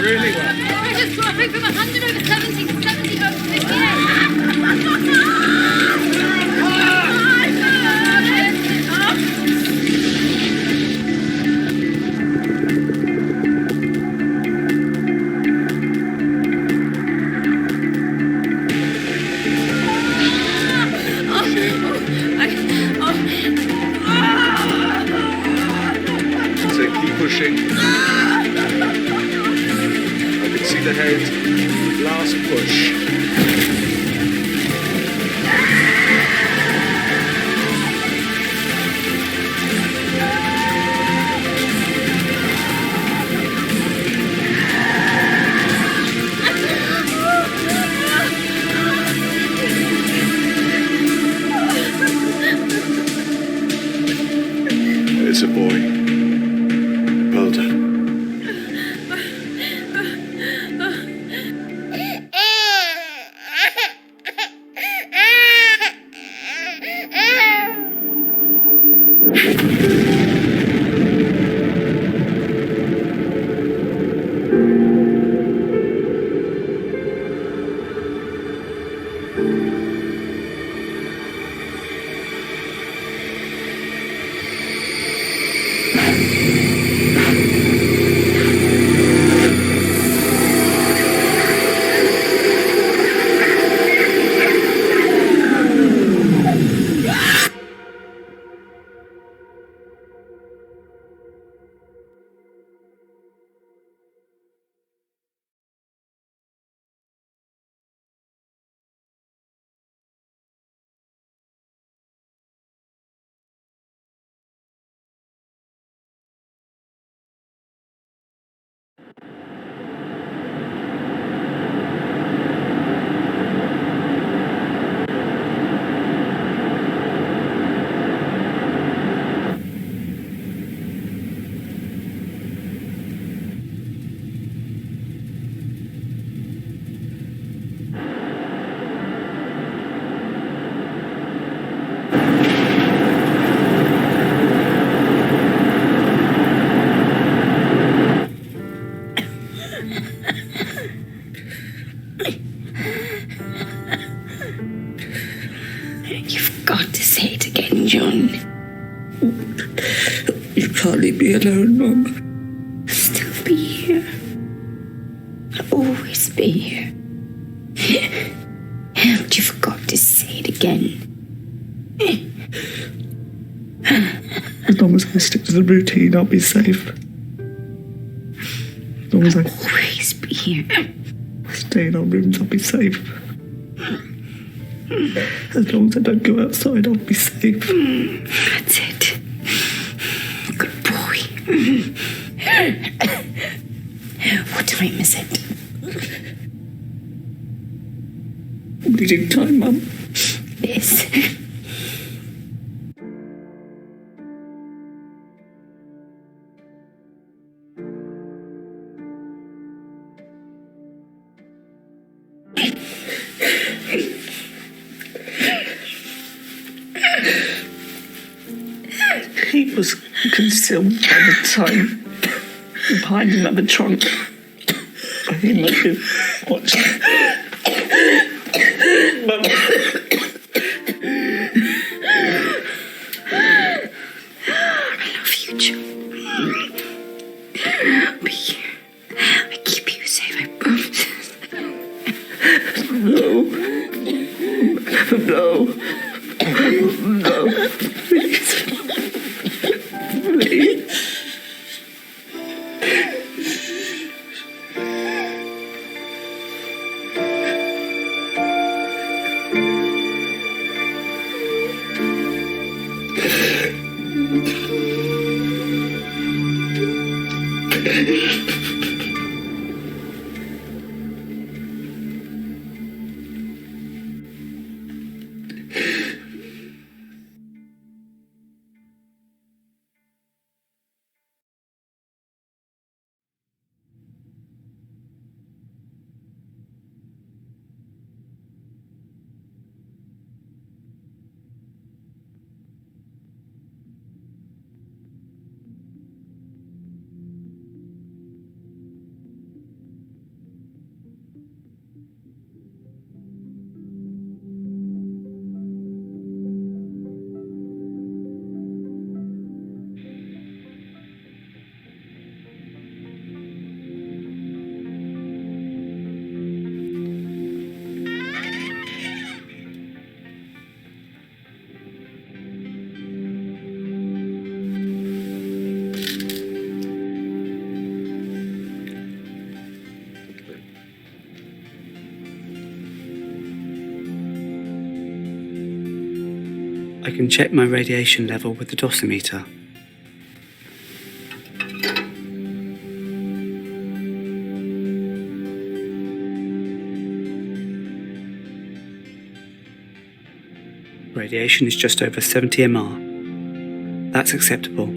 Really well. We're just dropping from 100 over 70 to 70 over 58. So keep pushing. I can see the head. Last push. It's a boy. Well done. You've got to say it again, John. You can't leave me alone, Mum. I'll still be here. I'll always be here. But you've got to say it again. As long as I stick to the routine, I'll be safe. As long as I Always be here. stay in our rooms, I'll be safe. As long as I don't go outside, I'll be safe. That's it. Good boy. What time is it? Bleeding time, Mum. Yes. He was concealed by the time behind another trunk. I think Watch. Mum. I love you, Joe. I'll be here. I keep you safe, I promise. No. No. No. Please. Please. I can check my radiation level with the dosimeter. Radiation is just over 70 MR. That's acceptable.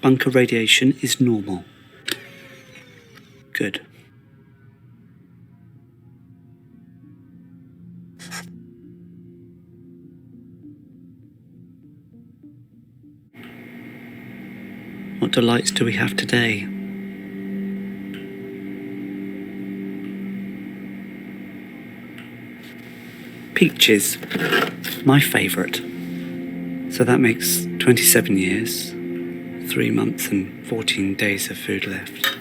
Bunker radiation is normal. Good. What delights do we have today? Peaches, my favourite. So that makes 27 years, 3 months and 14 days of food left.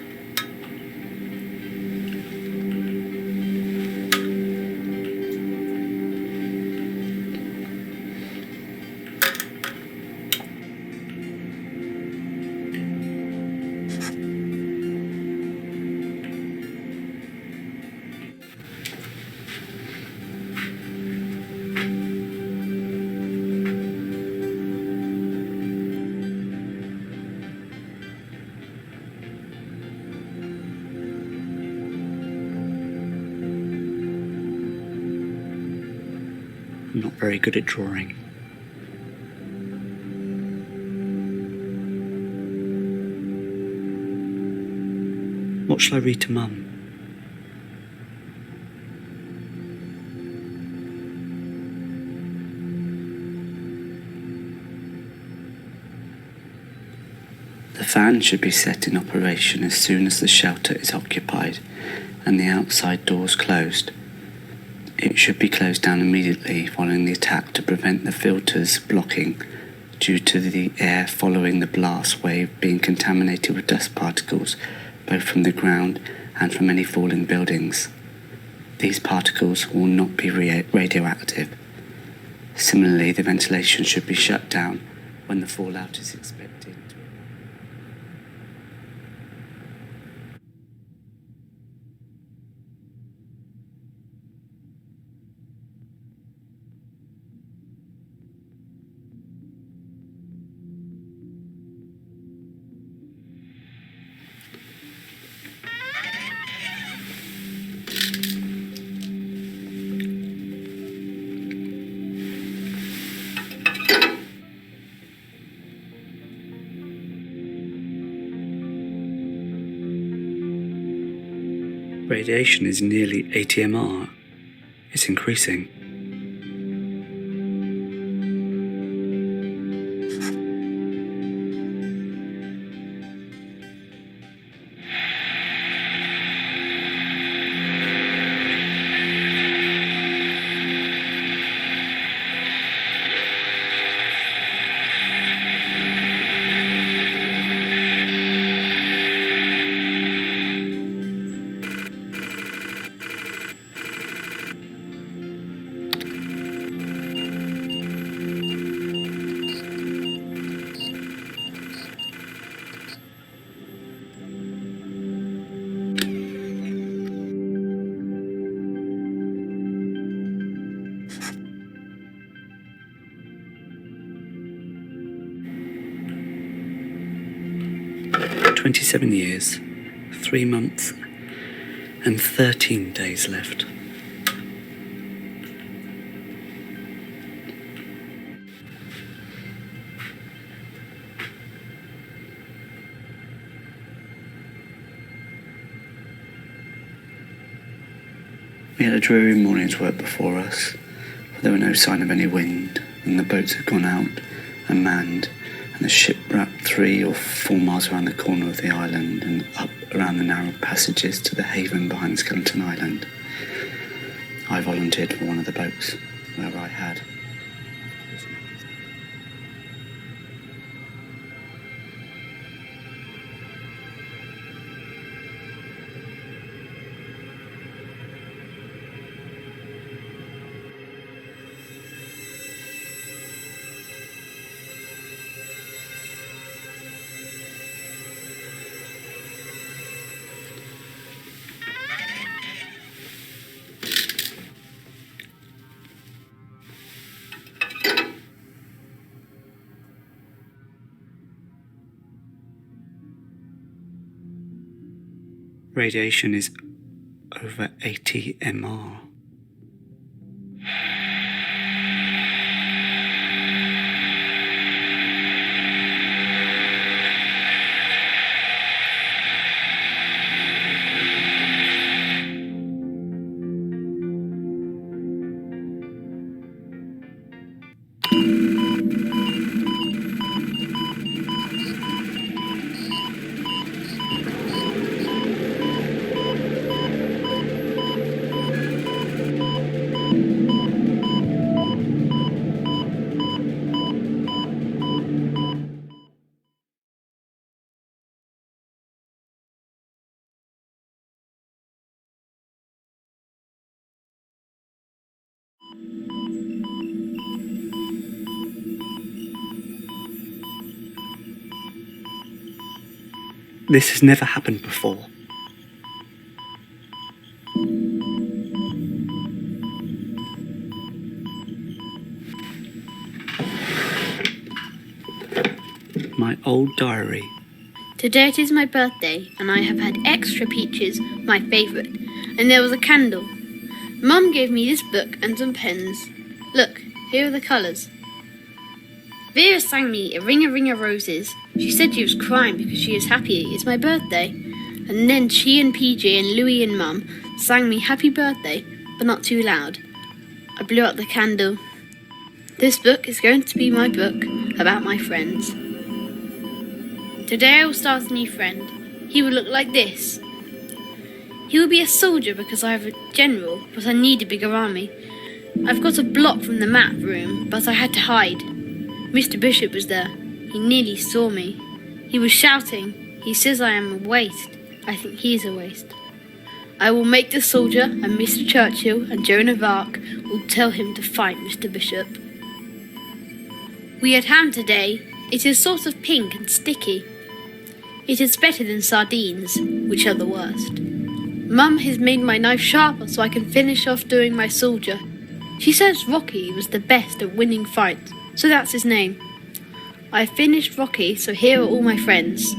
I'm not very good at drawing. What shall I read to Mum? The fan should be set in operation as soon as the shelter is occupied and the outside doors closed. It should be closed down immediately following the attack to prevent the filters blocking due to the air following the blast wave being contaminated with dust particles both from the ground and from any falling buildings. These particles will not be radioactive. Similarly, the ventilation should be shut down when the fallout is expected. Radiation is nearly 80 MR. It's increasing. "27 years, 3 months, and 13 days left." We had a dreary morning's work before us, for there were no sign of any wind, and the boats had gone out and manned, and the ship wrapped 3 or 4 miles around the corner of the island and up around the narrow passages to the haven behind Skeleton Island. I volunteered for one of the boats, wherever I had. Radiation is over 80 MR. This has never happened before. My old diary. Today it is my birthday, and I have had extra peaches, my favourite, and there was a candle. Mum gave me this book and some pens. Look, here are the colours. Vera sang me a ring of roses. She said she was crying because she is happy it's my birthday. And then she and PJ and Louie and Mum sang me happy birthday, but not too loud. I blew out the candle. This book is going to be my book about my friends. Today I will start a new friend. He will look like this. He will be a soldier because I have a general, but I need a bigger army. I've got a block from the map room, but I had to hide. Mr. Bishop was there. He nearly saw me. He was shouting. He says I am a waste. I think he is a waste. I will make the soldier, and Mr. Churchill and Joan of Arc will tell him to fight Mr. Bishop. We had ham today. It is sort of pink and sticky. It is better than sardines, which are the worst. Mum has made my knife sharper so I can finish off doing my soldier. She says Rocky was the best at winning fights, so that's his name. I finished Rocky, so here are all my friends.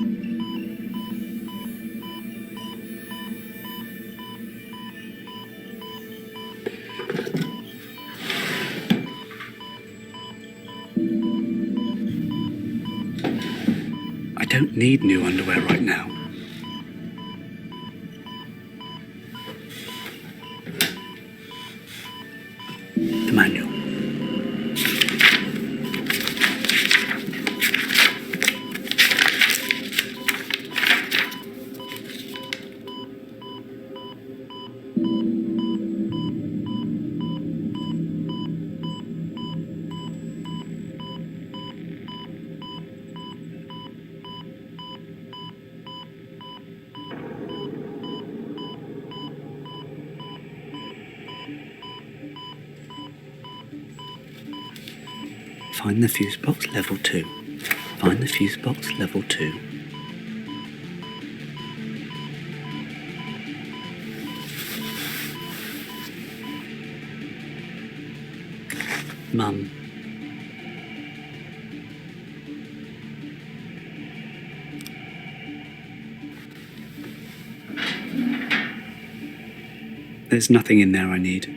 I don't need new underwear right now. The manual. Find the fuse box level 2. Find the fuse box level 2. Mum. There's nothing in there I need.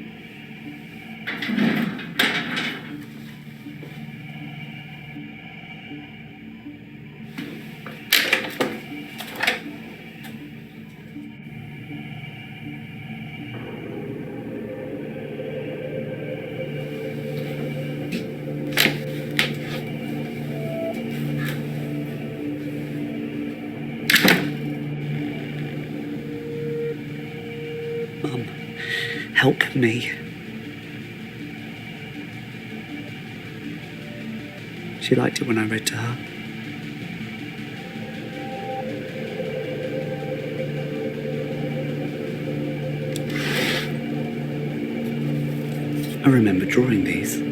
Mum, help me. She liked it when I read to her. I remember drawing these.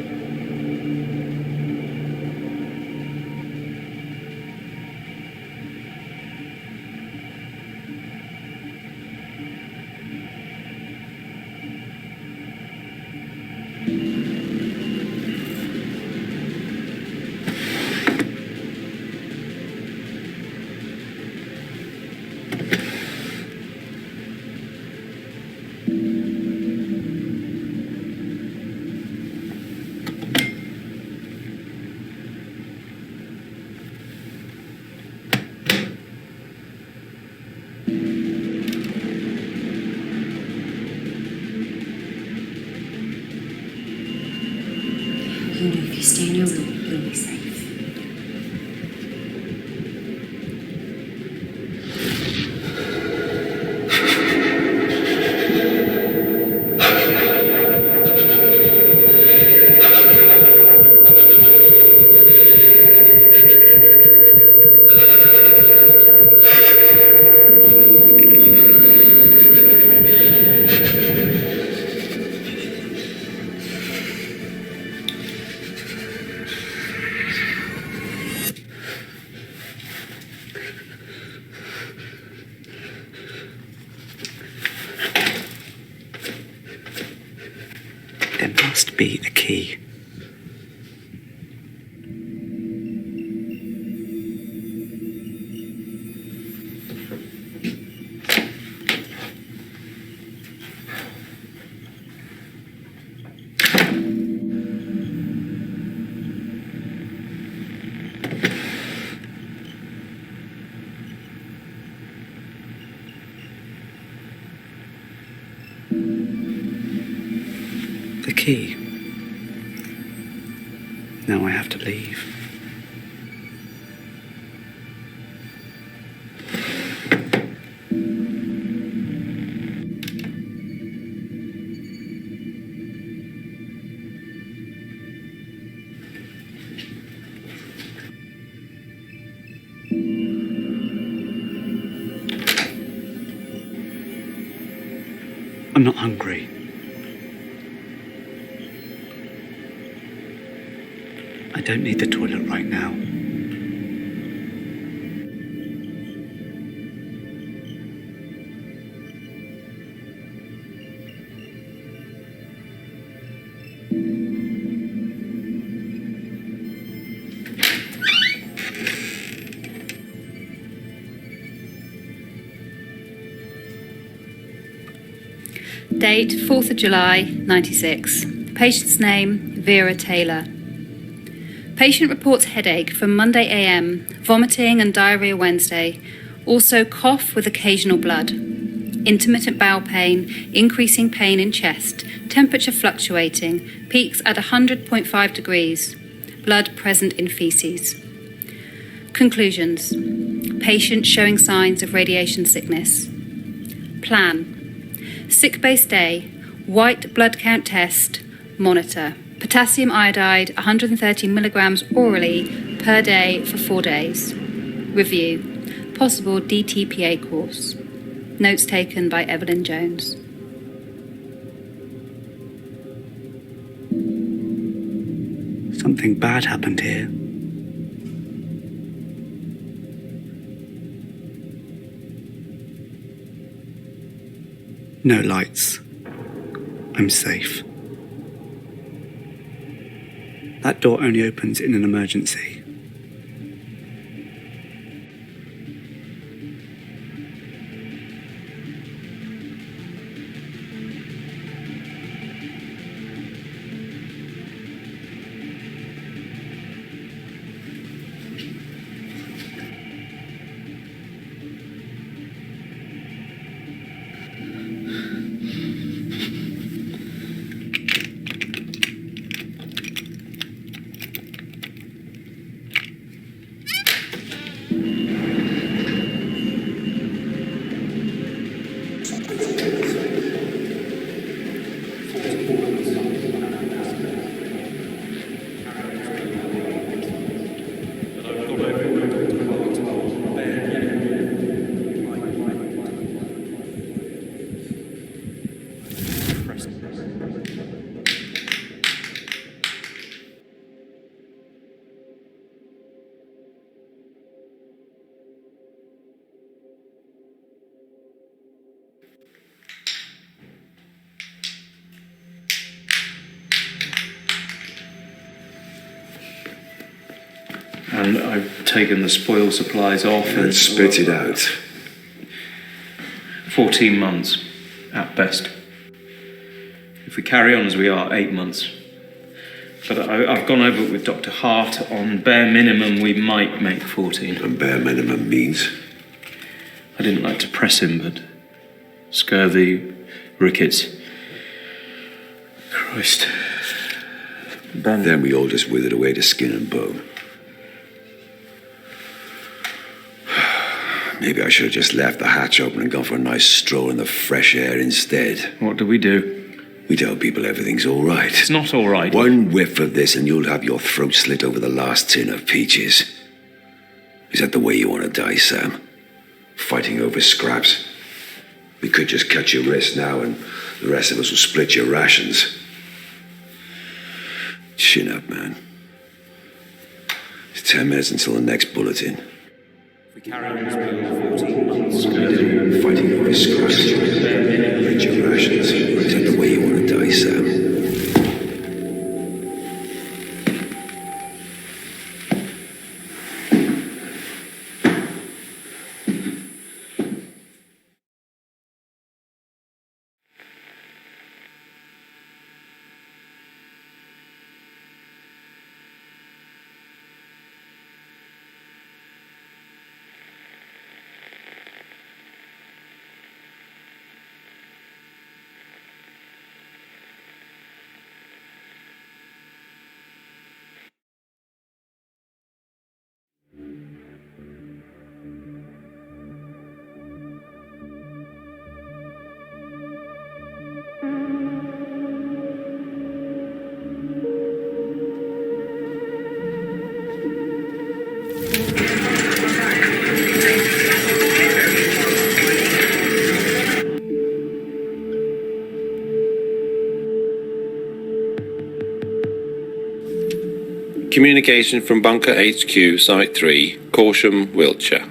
You know, if you stay in your room, you'll be safe. There must be a key. The key. Now I have to leave. I'm not hungry. I don't need the toilet right now. Date 4th of July 96. Patient's name Vera Taylor. Patient reports headache from Monday AM, vomiting and diarrhea Wednesday, also cough with occasional blood, intermittent bowel pain, increasing pain in chest, temperature fluctuating, peaks at 100.5 degrees, blood present in feces. Conclusions. Patient showing signs of radiation sickness. Plan. Sick bay stay, white blood count test, monitor. Potassium iodide 130 milligrams orally per day for 4 days. Review. Possible DTPA course. Notes taken by Evelyn Jones. Something bad happened here. No lights. I'm safe. That door only opens in an emergency. And I've taken the spoil supplies off. And spit it out. 14 months, at best. If we carry on as we are, 8 months. But I've gone over it with Dr. Hart. On bare minimum, we might make 14. And bare minimum means? I didn't like to press him, but scurvy, rickets. Christ. Ben. Then we all just withered away to skin and bone. Maybe I should have just left the hatch open and gone for a nice stroll in the fresh air instead. What do? We tell people everything's all right. It's not all right. One whiff of this and you'll have your throat slit over the last tin of peaches. Is that the way you want to die, Sam? Fighting over scraps? We could just cut your wrist now and the rest of us will split your rations. Chin up, man. It's 10 minutes until the next bulletin. We carry on as we are 14 months. Fighting over scraps. Split your rations. Is that the way you want to die, Sam? Communication from Bunker HQ, Site 3, Corsham, Wiltshire.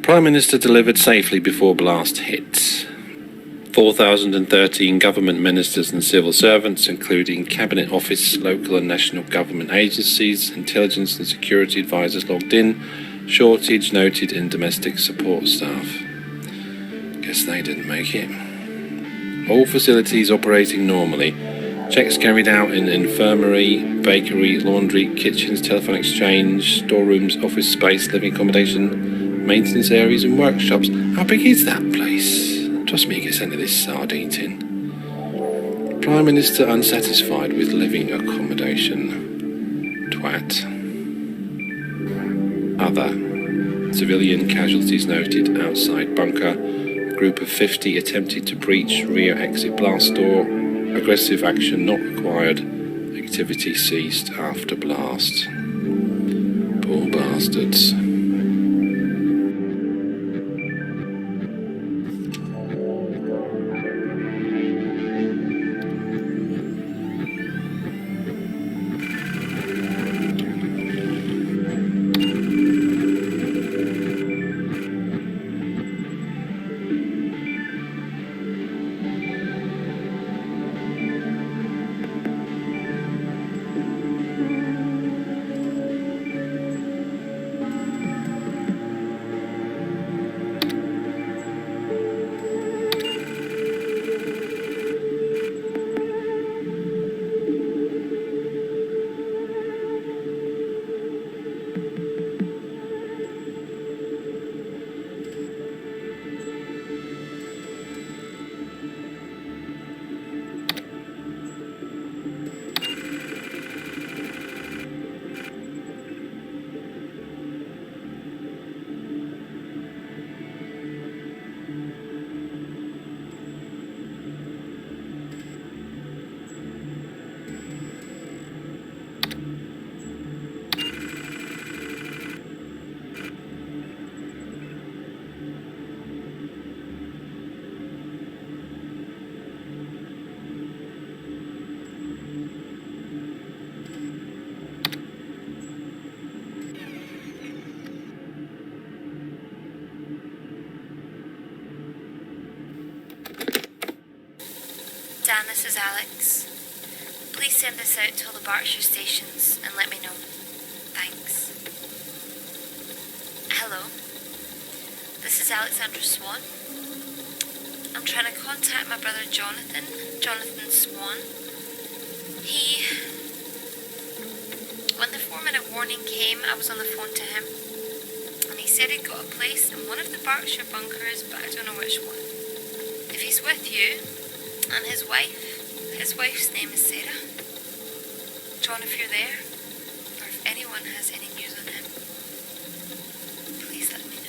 Prime Minister delivered safely before blast hit. 4,013 government ministers and civil servants, including Cabinet Office, local and national government agencies, intelligence and security advisors logged in. Shortage noted in domestic support staff. Guess they didn't make it. All facilities operating normally. Checks carried out in infirmary, bakery, laundry, kitchens, telephone exchange, storerooms, office space, living accommodation, maintenance areas and workshops. How big is that place? Trust me, you get sent to this sardine tin. Prime Minister unsatisfied with living accommodation. Twat. Other. Civilian casualties noted outside bunker. A group of 50 attempted to breach rear exit blast door. Aggressive action not required. Activity ceased after blast. Poor bastards. Dan, this is Alex. Please send this out to all the Berkshire stations and let me know. Thanks. Hello. This is Alexandra Swan. I'm trying to contact my brother Jonathan Swan. When the 4-minute warning came, I was on the phone to him. And he said he'd got a place in one of the Berkshire bunkers, but I don't know which one. If he's with you, and his wife's name is Sarah. John, if you're there, or if anyone has any news on him, please let me know.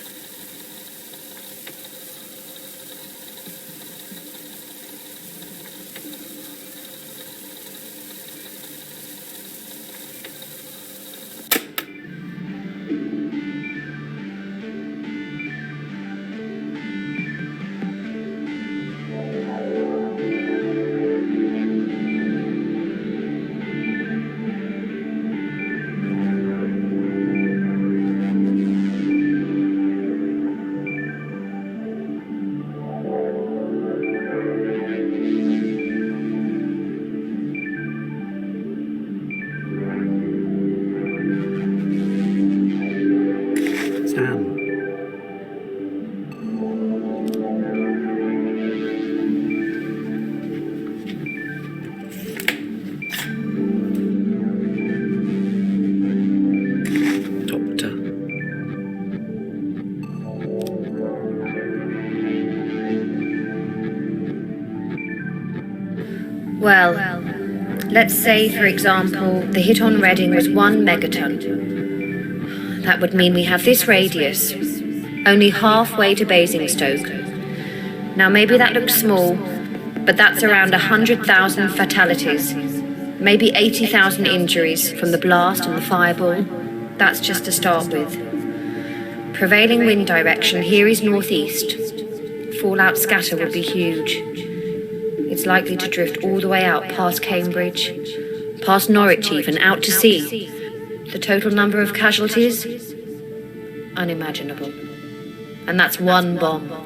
Well, let's say, for example, the hit on Reading was 1 megaton. That would mean we have this radius, only halfway to Basingstoke. Now, maybe that looks small, but that's around 100,000 fatalities, maybe 80,000 injuries from the blast and the fireball. That's just to start with. Prevailing wind direction here is northeast. Fallout scatter would be huge. It's likely to drift all the way out past Cambridge, past Norwich even, out to sea. The total number of casualties? Unimaginable. And that's one bomb.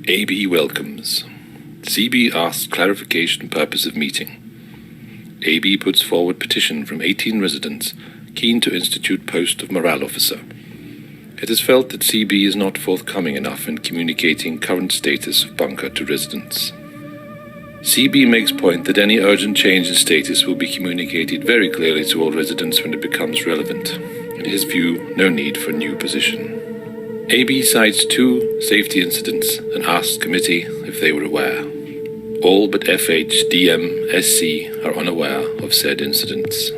AB welcomes. CB asks clarification purpose of meeting. AB puts forward petition from 18 residents keen to institute post of morale officer. It is felt that CB is not forthcoming enough in communicating current status of bunker to residents. CB makes point that any urgent change in status will be communicated very clearly to all residents when it becomes relevant. In his view, no need for a new position. AB cites 2 safety incidents and asks committee if they were aware. All but FH, DM, SC are unaware of said incidents.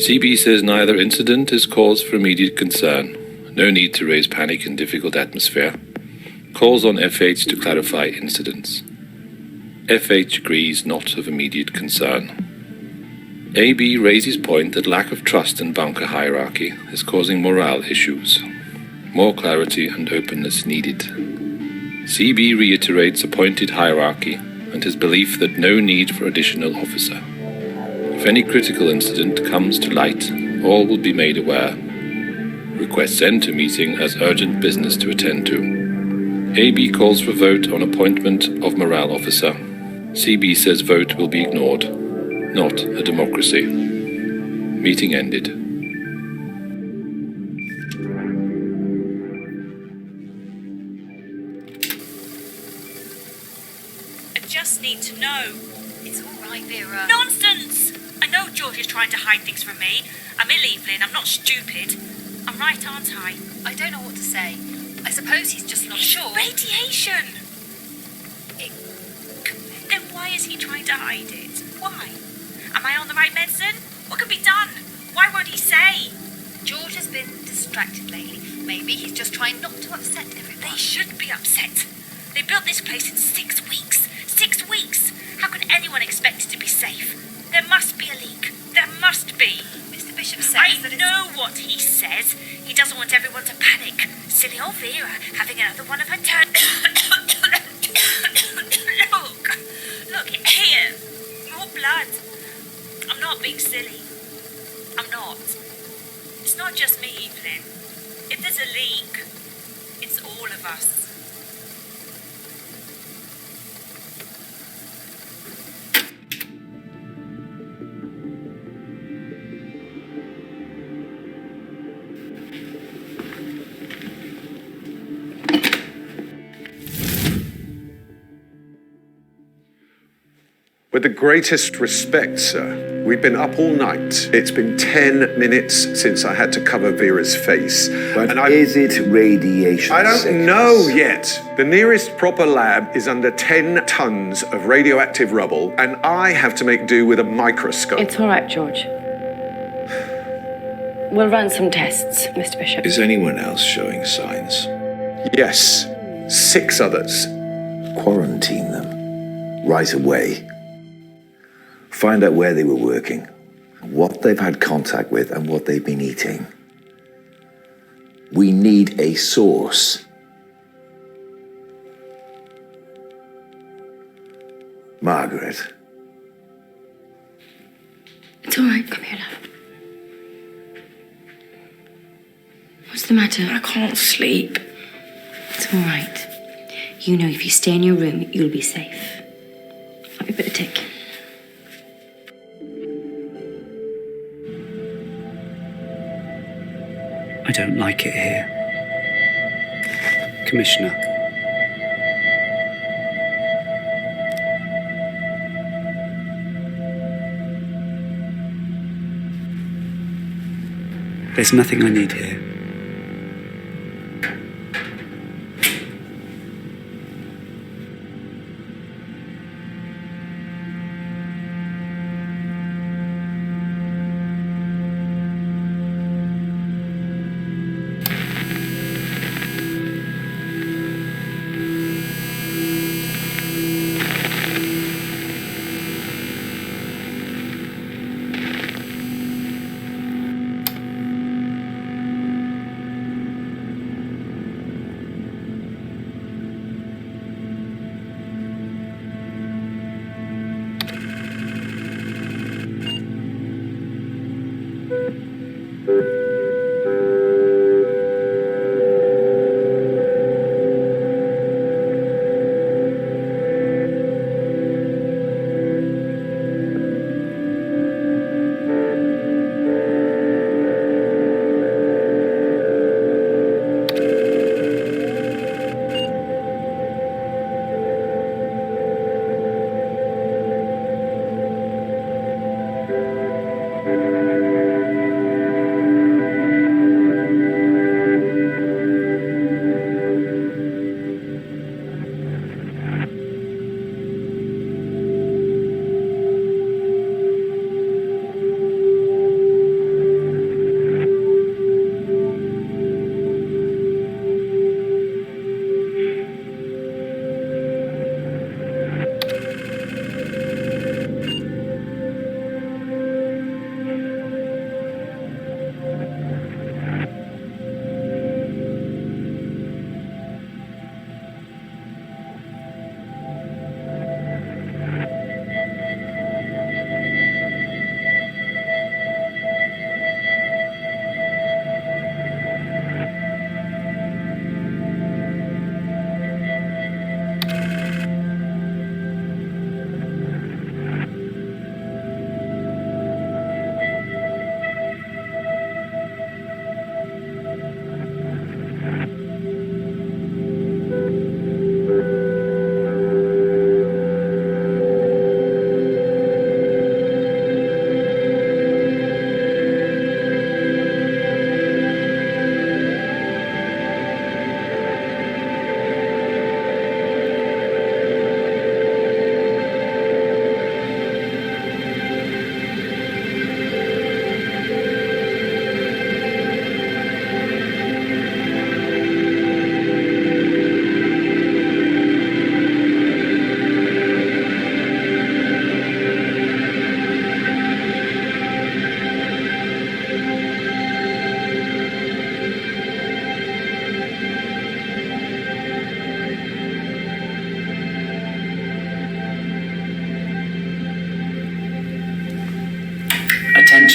CB says neither incident is cause for immediate concern. No need to raise panic in difficult atmosphere. Calls on FH to clarify incidents. FH agrees not of immediate concern. AB raises point that lack of trust in bunker hierarchy is causing morale issues. More clarity and openness needed. CB reiterates appointed hierarchy and his belief that no need for additional officer. If any critical incident comes to light, all will be made aware. Requests end to meeting as urgent business to attend to. AB calls for vote on appointment of morale officer. CB says vote will be ignored. Not a democracy. Meeting ended. Need to know. It's all right, Vera. Nonsense! I know George is trying to hide things from me. I'm ill, Evelyn. I'm not stupid. I'm right, aren't I? I don't know what to say. I suppose he's just not sure. Radiation! Then why is he trying to hide it? Why? Am I on the right medicine? What can be done? Why won't he say? George has been distracted lately. Maybe he's just trying not to upset everyone. They should be upset. They built this place in 6 weeks. 6 weeks! How can anyone expect it to be safe? There must be a leak. There must be. Mr. Bishop says I know what he says. He doesn't want everyone to panic. Silly old Vera having another one of her turn. Look here. More blood. I'm not being silly. I'm not. It's not just me, Evelyn. If there's a leak, it's all of us. With the greatest respect, sir, we've been up all night. It's been 10 minutes since I had to cover Vera's face. But is it radiation I don't sickness? know yet. The nearest proper lab is under 10 tons of radioactive rubble, and I have to make do with a microscope. It's all right, George. We'll run some tests, Mr. Bishop. Is anyone else showing signs? Yes, 6 others. Quarantine them. Right away. Find out where they were working, what they've had contact with, and what they've been eating. We need a source. Margaret. It's all right. Come here, love. What's the matter? I can't sleep. It's all right. You know, if you stay in your room, you'll be safe. Let me put the tick. I don't like it here. Commissioner. There's nothing I need here.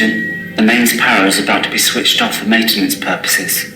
Agent. The mains power is about to be switched off for maintenance purposes.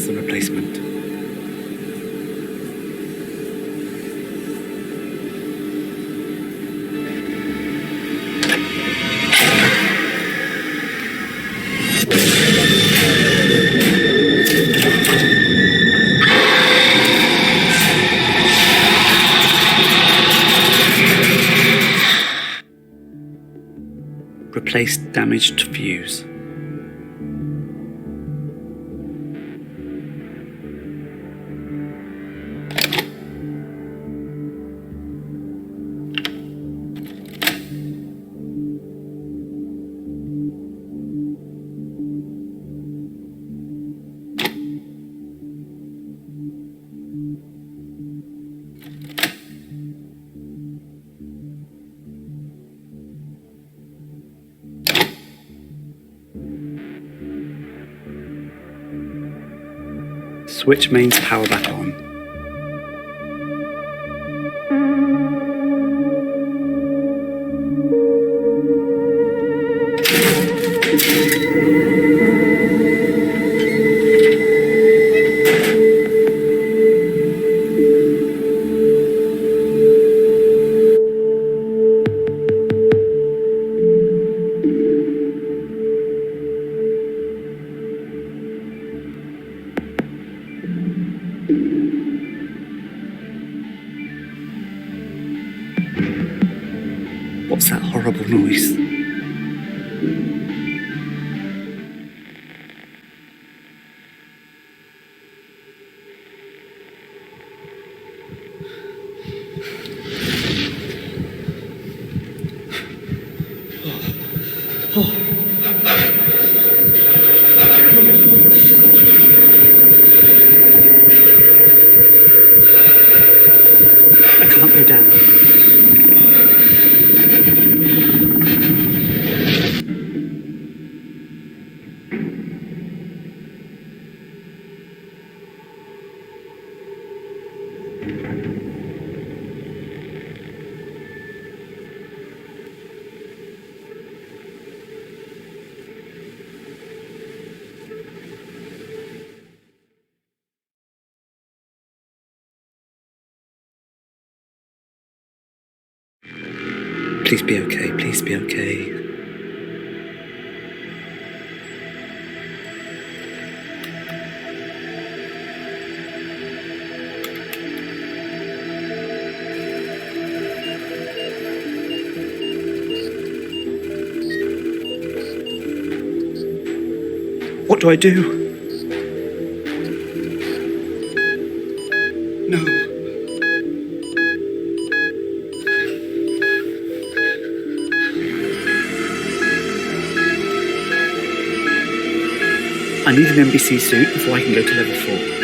The replacement. Replace damaged fuse. Switch mains power back on. What's that horrible noise? I can't go down. Please be okay, please be okay. What do I do? No. I need an NBC suit before I can go to level 4.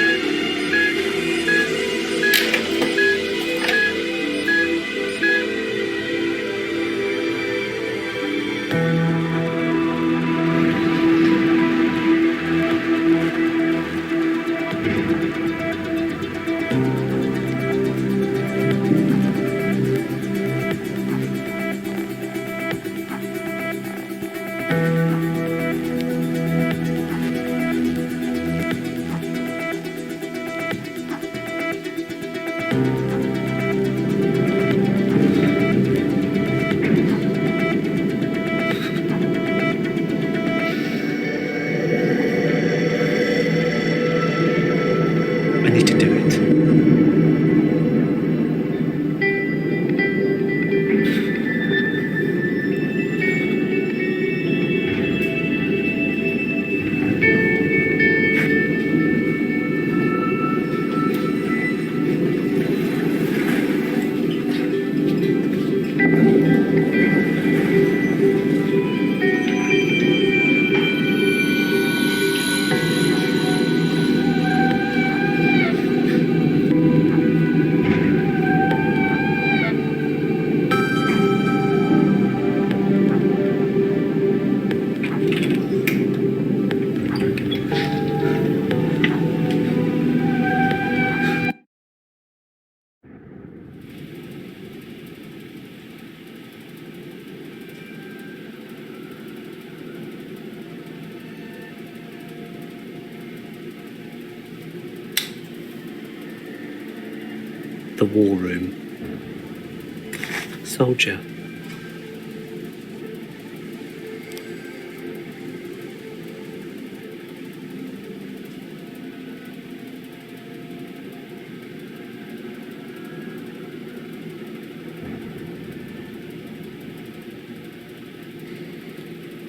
the war room. Soldier.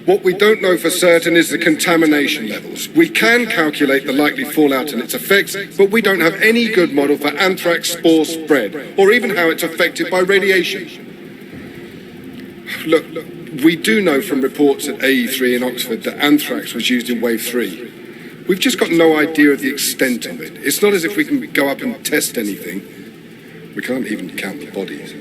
What we don't know for certain is the contamination levels. We can calculate the likely fallout and its effects, but we don't have any good model for anthrax spore spread, or even how it's affected by radiation. Look, we do know from reports at AE3 in Oxford that anthrax was used in Wave 3. We've just got no idea of the extent of it. It's not as if we can go up and test anything. We can't even count the bodies.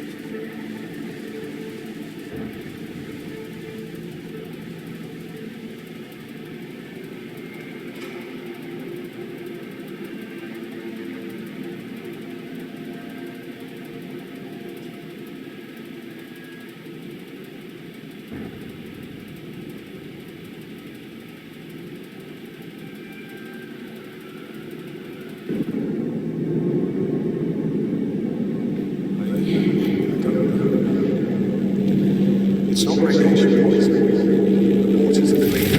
It's not radiation poisoning. The water's clean.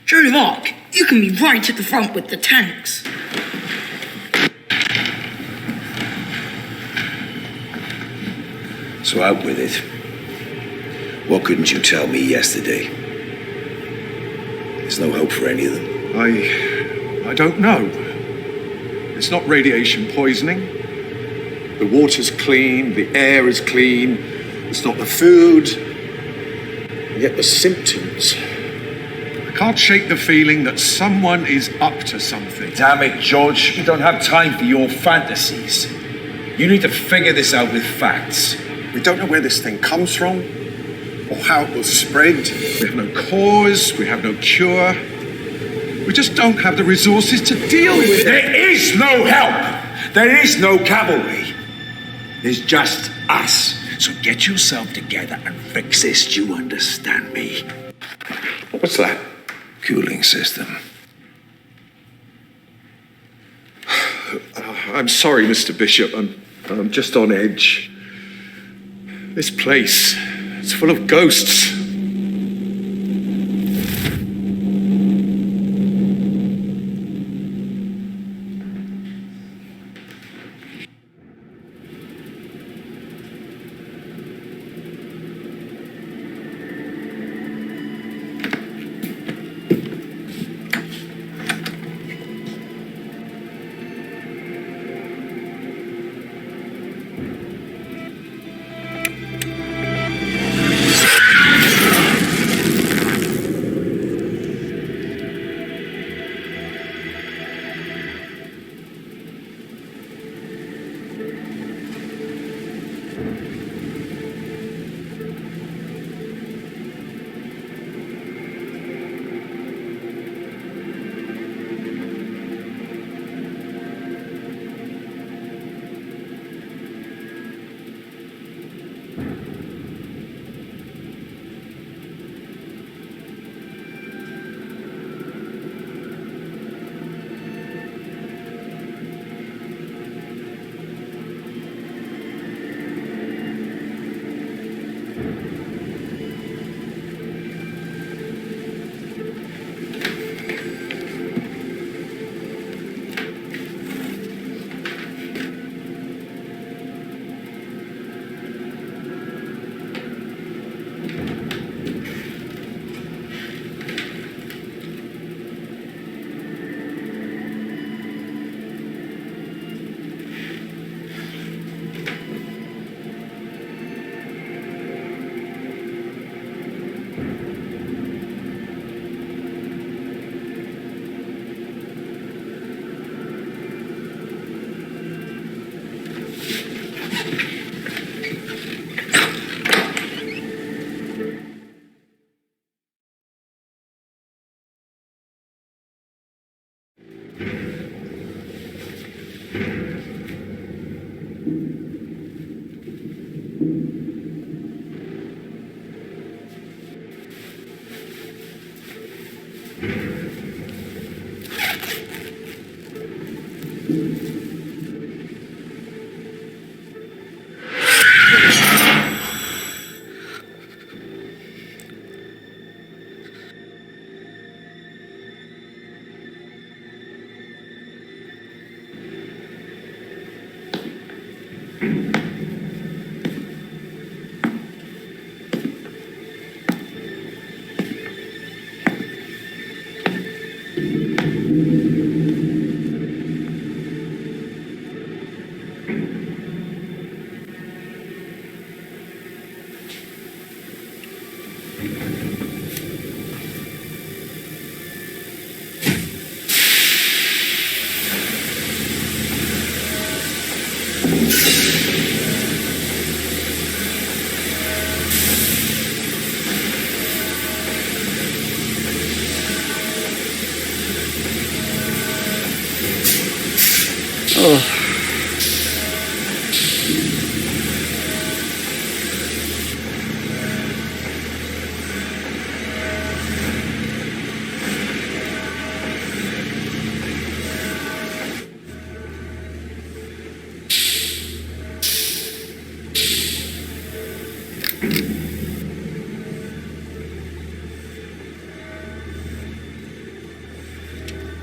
Joan of Arc, you can be right at the front with the tanks. So out with it. What couldn't you tell me yesterday? There's no hope for any of them. I don't know. It's not radiation poisoning. The water's clean, the air is clean. It's not the food. And yet the symptoms. I can't shake the feeling that someone is up to something. Damn it, George. We don't have time for your fantasies. You need to figure this out with facts. We don't know where this thing comes from or how it will spread. We have no cause, we have no cure. We just don't have the resources to deal with it. There is no help. There is no cavalry. There's just us. So get yourself together and fix this. Do you understand me? What's that? Cooling system. I'm sorry, Mr. Bishop. I'm just on edge. This place, it's full of ghosts.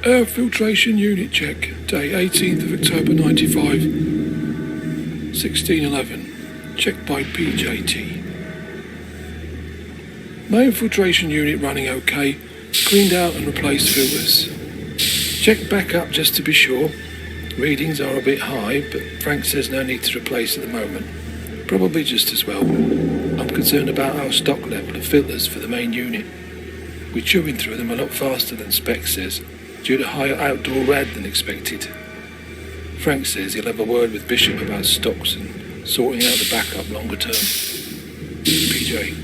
Air filtration unit check, day 18th of October 95, 1611, checked by PJT. Main filtration unit running okay, cleaned out and replaced filters. Checked back up just to be sure. Readings are a bit high, but Frank says no need to replace at the moment. Probably just as well. I'm concerned about our stock level of filters for the main unit. We're chewing through them a lot faster than spec says, due to higher outdoor rad than expected. Frank says he'll have a word with Bishop about stocks and sorting out the backup longer term. PJ.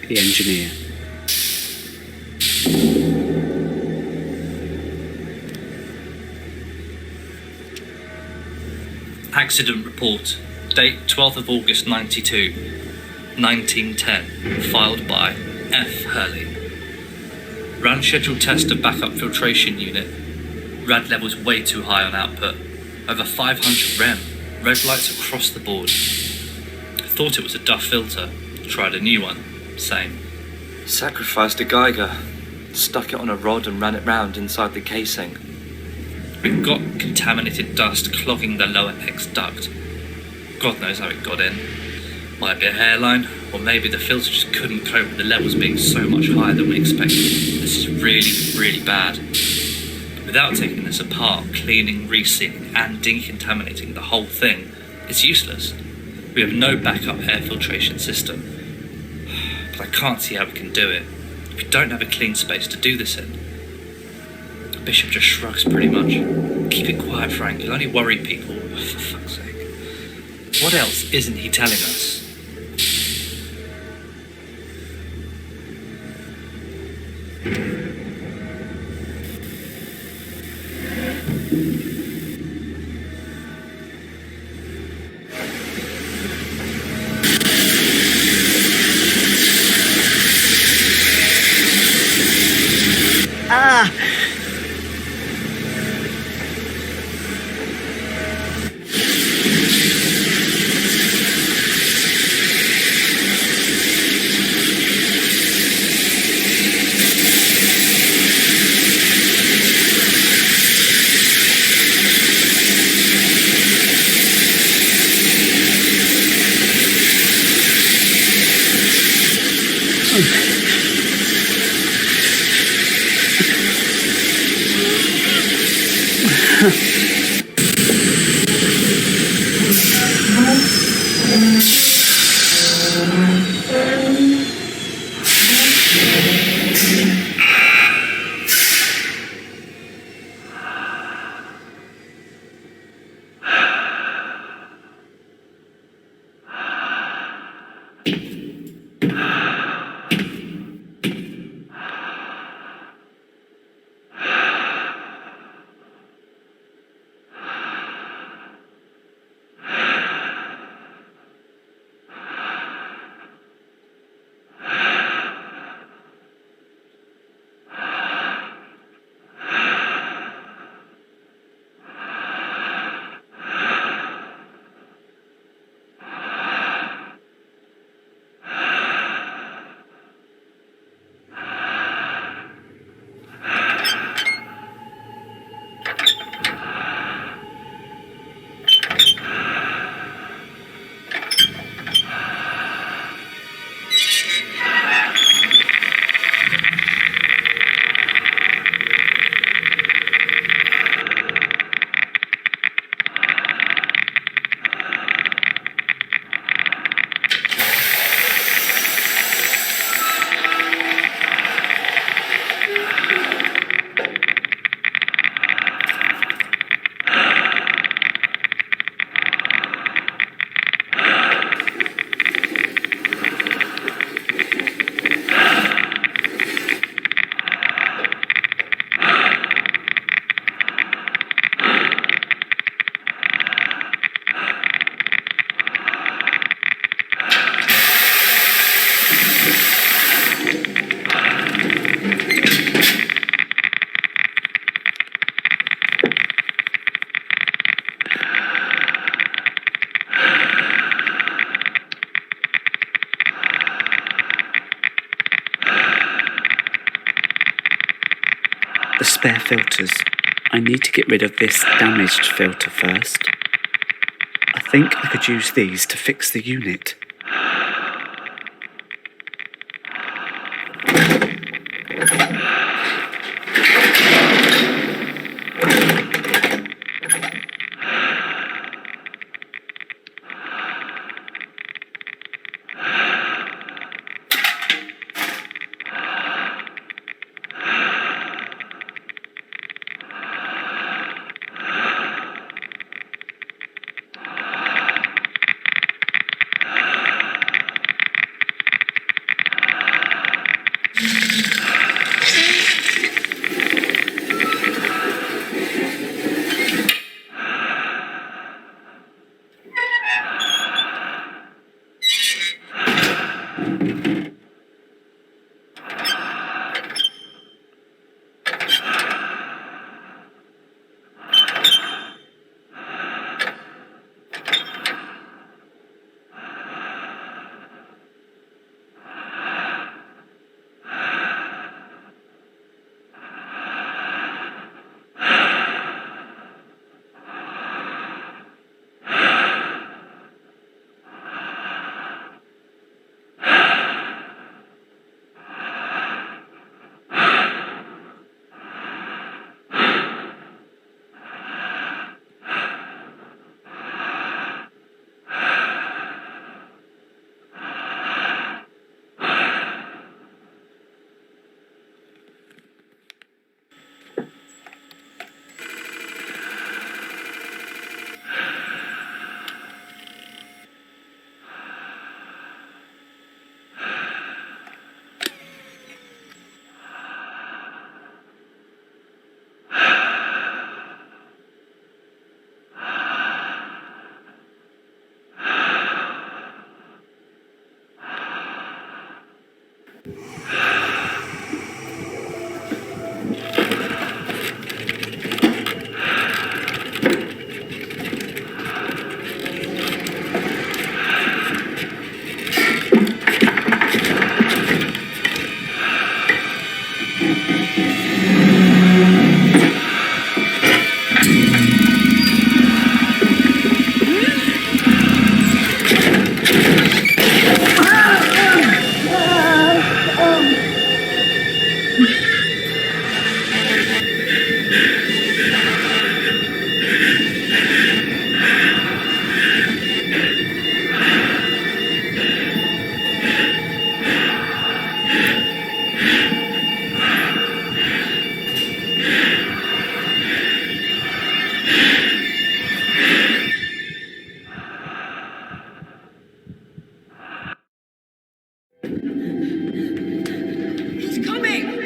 The engineer. Accident report, date 12th of August 92, 1910, filed by F. Hurley. Ran scheduled test of backup filtration unit. Rad levels way too high on output. Over 500 rem. Red lights across the board. Thought it was a Duff filter. Tried a new one. Same. Sacrificed a Geiger. Stuck it on a rod and ran it round inside the casing. We've got contaminated dust clogging the lower X duct. God knows how it got in. Might be a hairline, or maybe the filter just couldn't cope with the levels being so much higher than we expected. This is really, really bad. Without taking this apart, cleaning, resealing, and decontaminating the whole thing, it's useless. We have no backup air filtration system. But I can't see how we can do it. We don't have a clean space to do this in. Bishop just shrugs pretty much. Keep it quiet, Frank. You'll only worry people. For fuck's sake. What else isn't he telling us? spare filters. I need to get rid of this damaged filter first. I think I could use these to fix the unit. He's coming!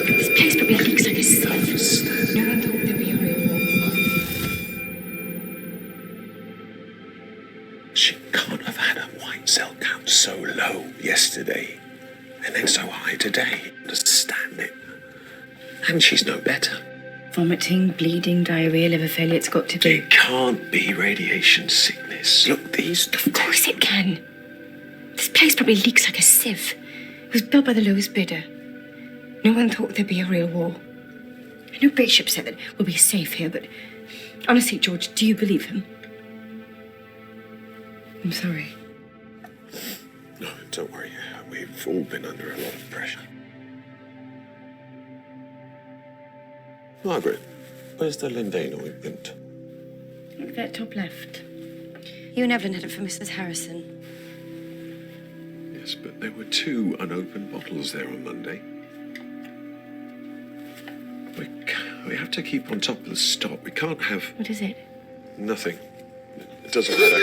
This place probably looks like a sieve. No one thought there'd be a real war. She can't have had a white cell count so low yesterday and then so high today. Understand it. And she's no better. Vomiting, bleeding, diarrhea, liver failure, it's got to be. It can't be radiation sickness. Look, these... Of course it can. This place probably leaks like a sieve. It was built by the lowest bidder. No one thought there'd be a real war. I know Bishop said that we'll be safe here, but honestly, George, do you believe him? I'm sorry. No, don't worry. We've all been under a lot of pressure. Margaret, where's the Lindane ointment? Look there, top left. You and Evelyn had it for Mrs. Harrison. Yes, but there were 2 unopened bottles there on Monday. We have to keep on top of the stock. We can't have... What is it? Nothing. It doesn't matter.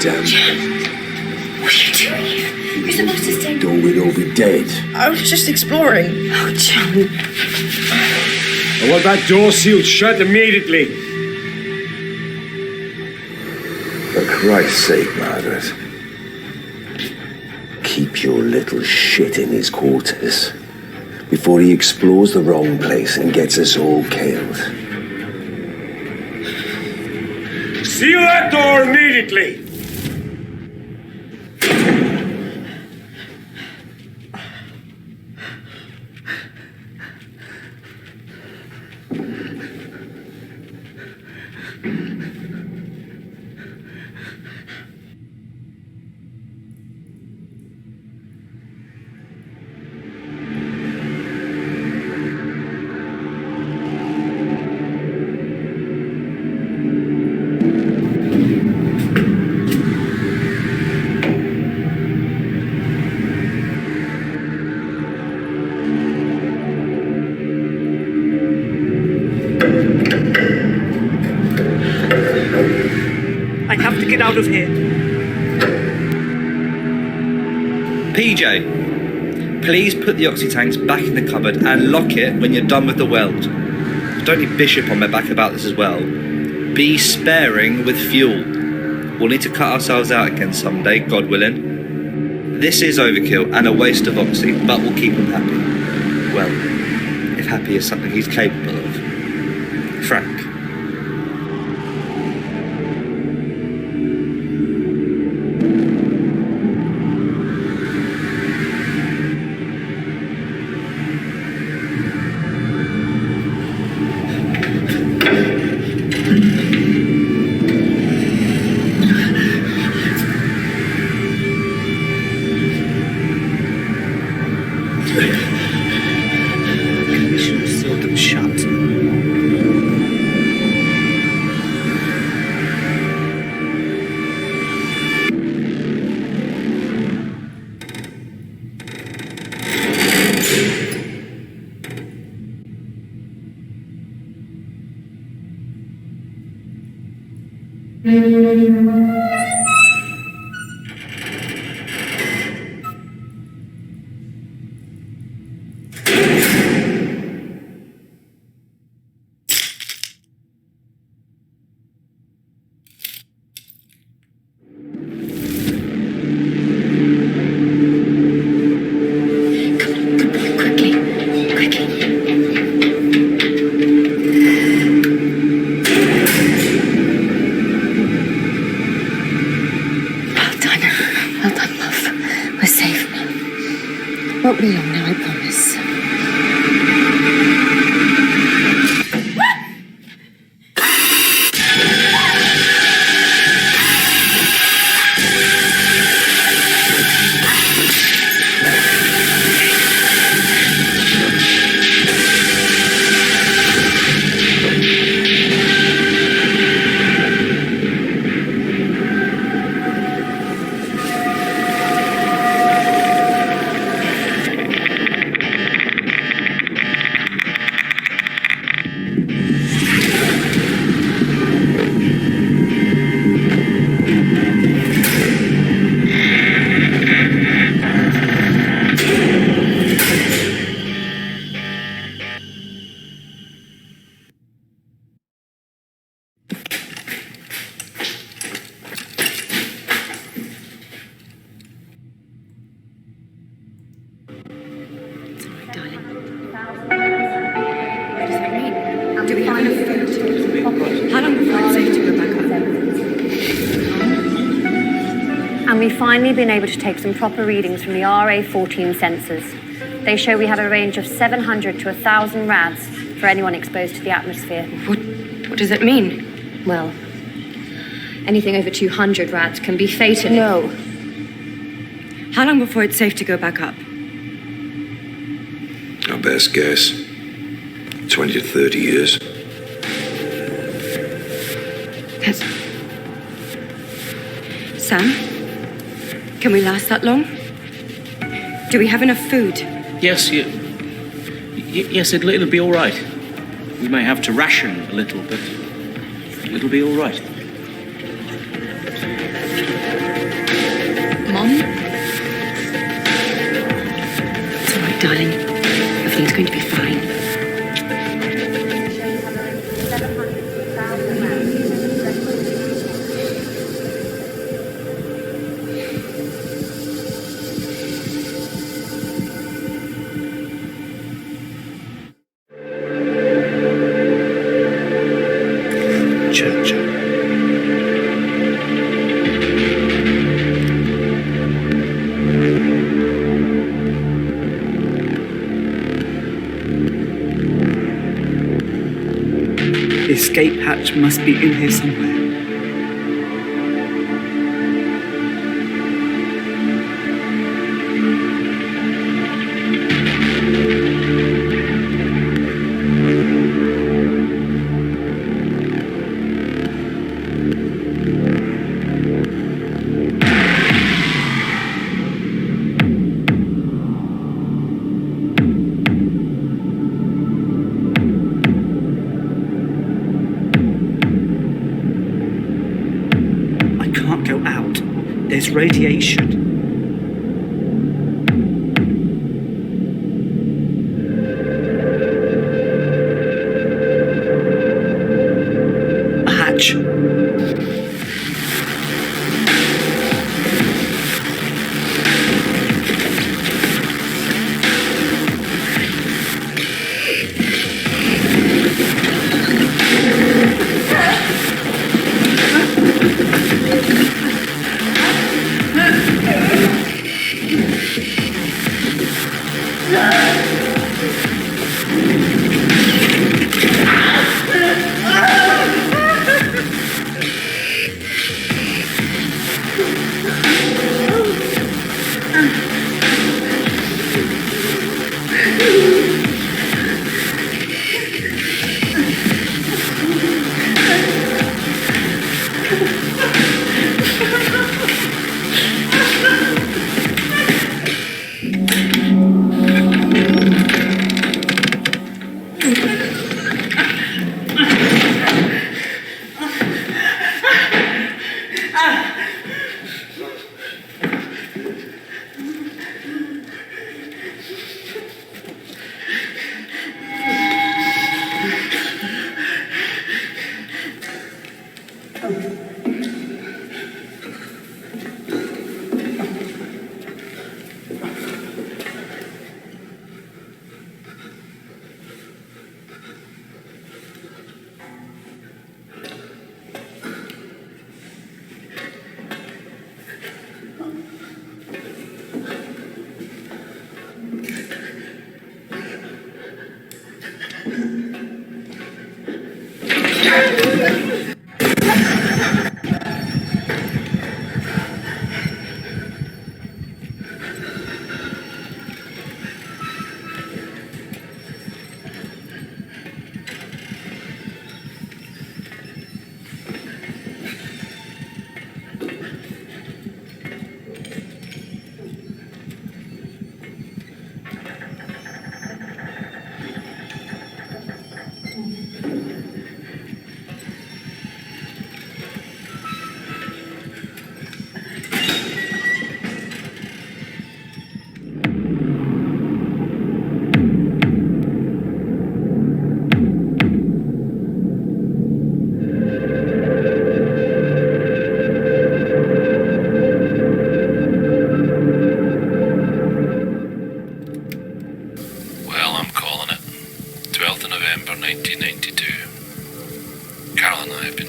damn. What are you doing here? You're supposed to stay. Or we'd all be dead. I was just exploring. Oh, John. I want that door sealed shut immediately. For Christ's sake, Margaret. Keep your little shit in his quarters before he explores the wrong place and gets us all killed. Seal that door immediately! I have to get out of here. PJ, please put the oxy tanks back in the cupboard and lock it when you're done with the weld. Don't need Bishop on my back about this as well. Be sparing with fuel. We'll need to cut ourselves out again someday, God willing. This is overkill and a waste of oxy, but we'll keep him happy. Well, if happy is something he's capable of. Frank. Won't be long now, I promise. And we've finally been able to take some proper readings from the RA14 sensors. They show we have a range of 700 to 1,000 rads for anyone exposed to the atmosphere. What does that mean? Well, anything over 200 rads can be fatal. No. How long before it's safe to go back up? Our best guess, 20 to 30 years. That's... Sam? Can we last that long? Do we have enough food? Yes, yes, it'll be all right. We may have to ration a little, but it'll be all right. Mom? It's all right, darling. Everything's going to be fine. Church. The escape hatch must be in here somewhere. There's radiation. A hatch.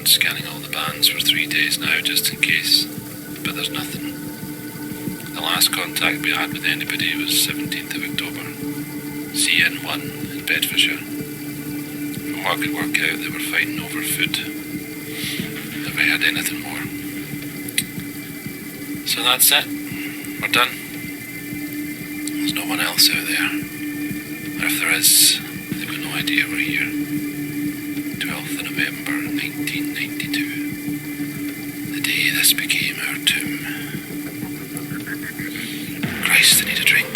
Scanning all the bands for 3 days now, just in case, but there's nothing. The last contact we had with anybody was 17th of October, CN1 in Bedfordshire. From what I could work out, they were fighting over food. Have we had anything more? So that's it. We're done. There's no one else out there. Or if there is, they've got no idea we're here. 12th of November 1992. The day this became our tomb. Christ, I need a drink.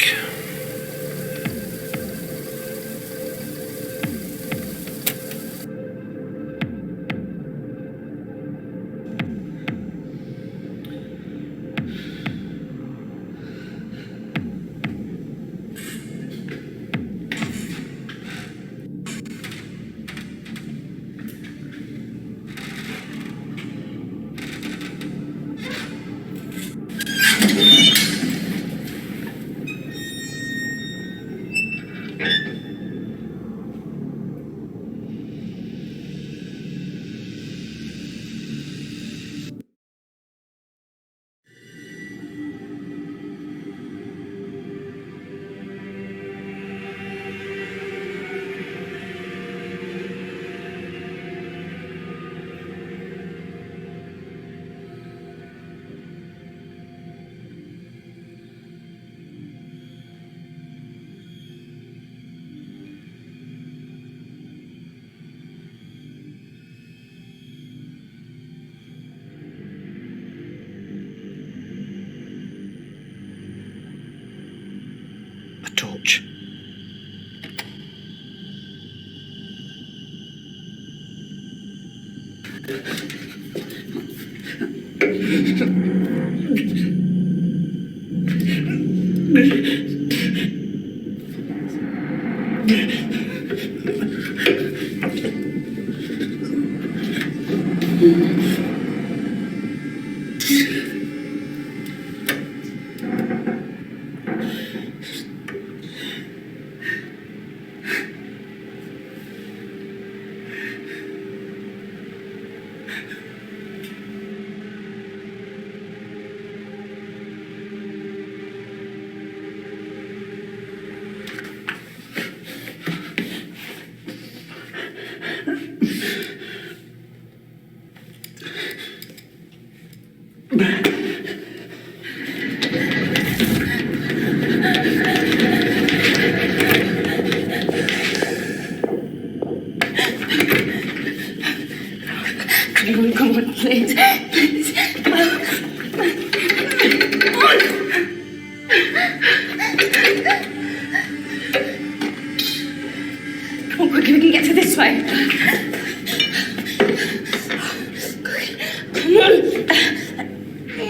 Come on, please. Please. Come on, quickly, we can get through this way. Come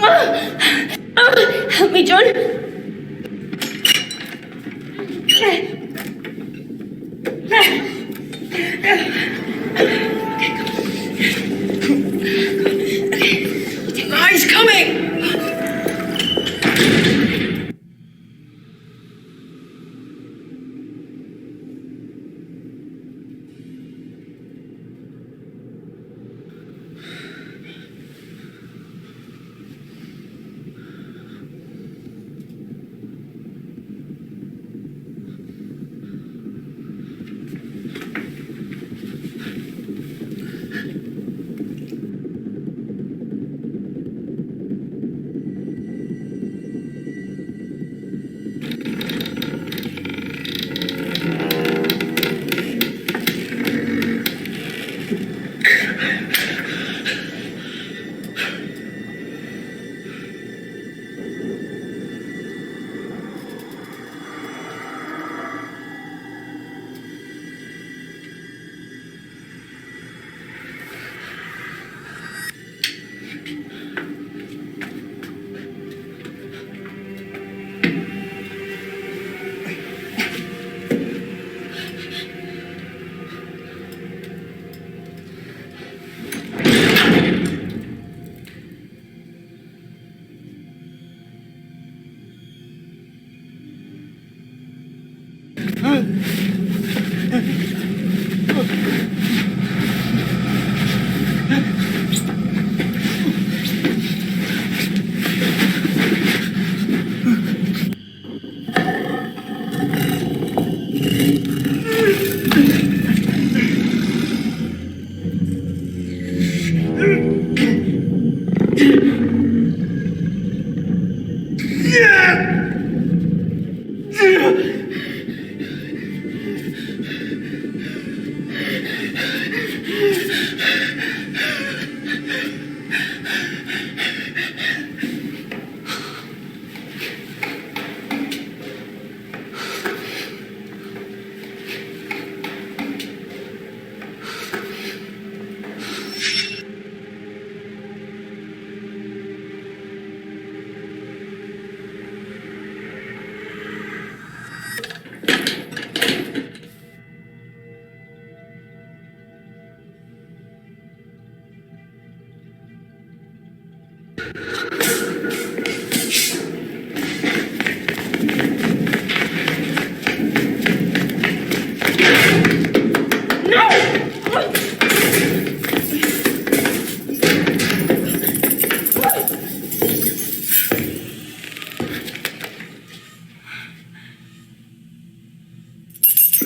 on. Help me, John. He's coming!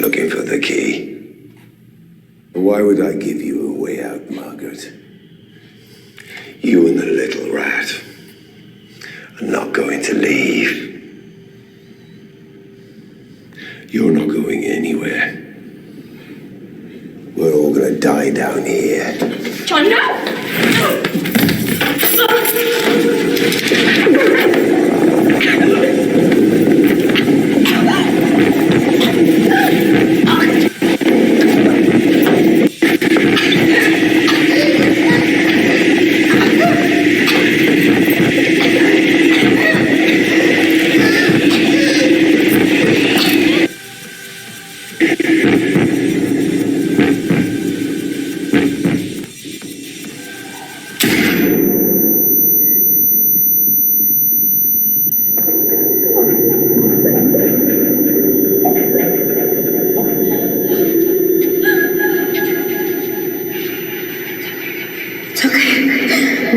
Looking for the key. Why would I give you a way out, Margaret? You and the little rat are not going to leave. You're not going anywhere. We're all gonna die down here. John, no!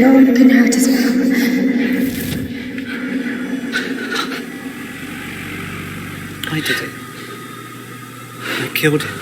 no one can hurt us now. I did it. I killed him.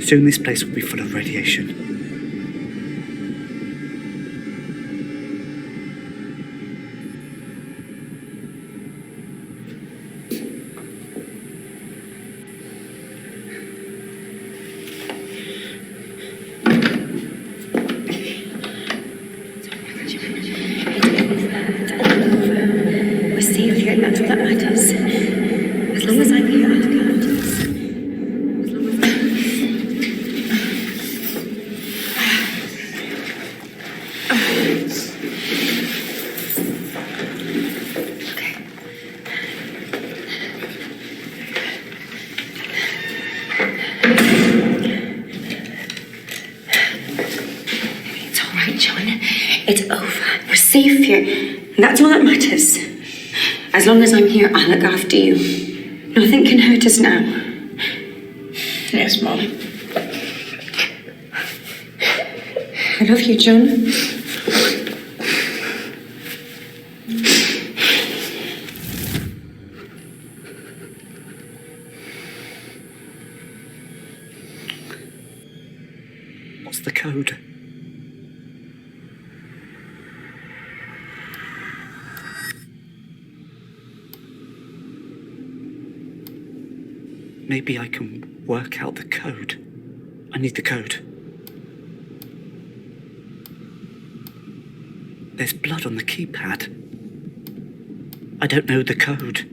Soon this place will be full of radiation. We're safe here, and that's all that matters. As long as I'm here, I'll look after us. It's all right, John. It's over. We're safe here, and that's all that matters. As long as I'm here, I'll look after you. Nothing can hurt us now. Yes, Mom. I love you, John. What's the code? Maybe I can work out the code. I need the code. There's blood on the keypad. I don't know the code.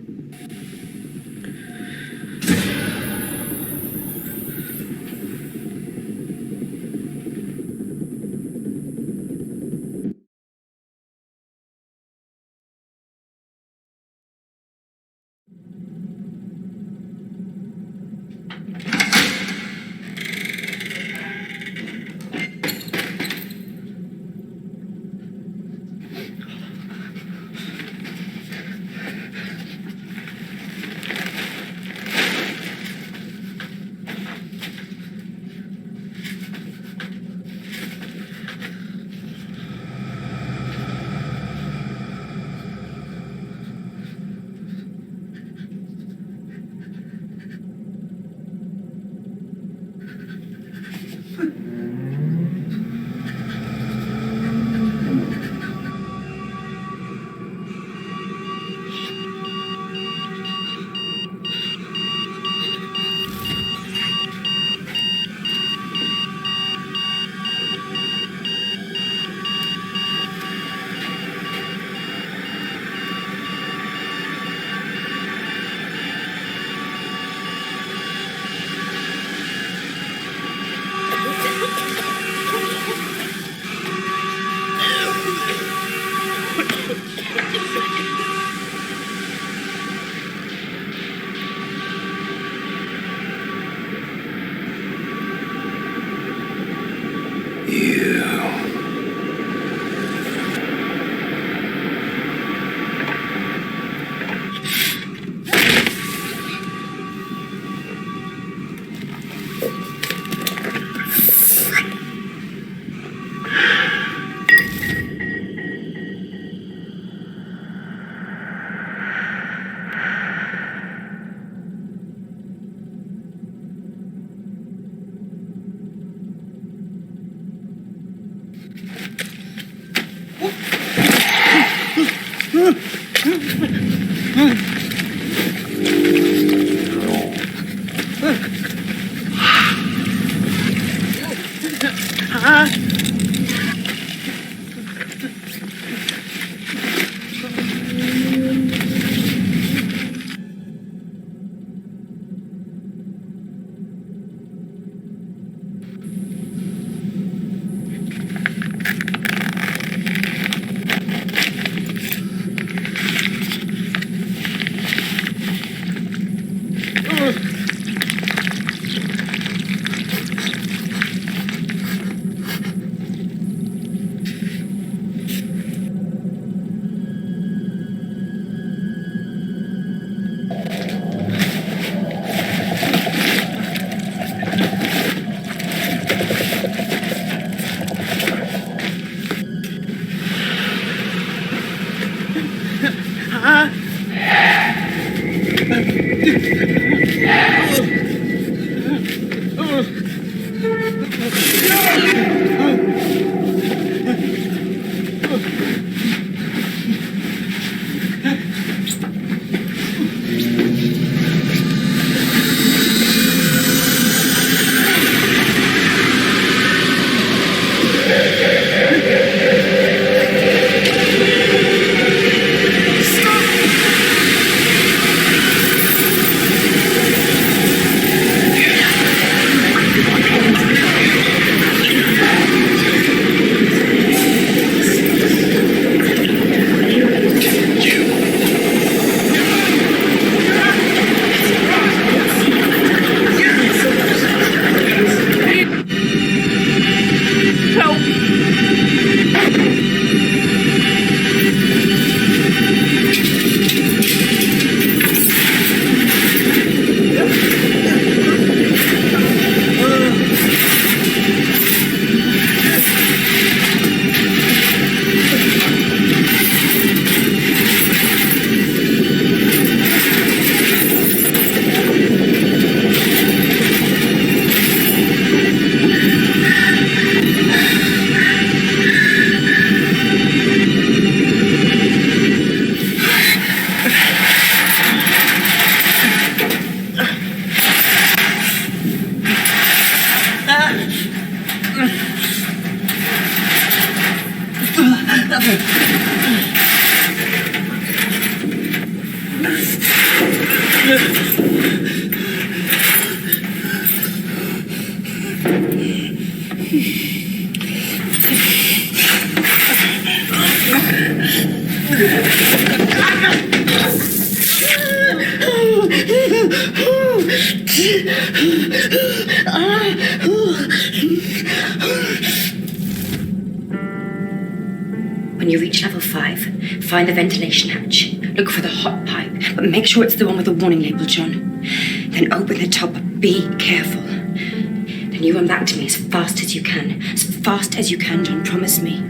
When you reach level 5, find the ventilation hatch. Look for the hot pipe, but make sure it's the one with the warning label, John. Then open the top, but be careful. Then you run back to me as fast as you can. As fast as you can, John, promise me.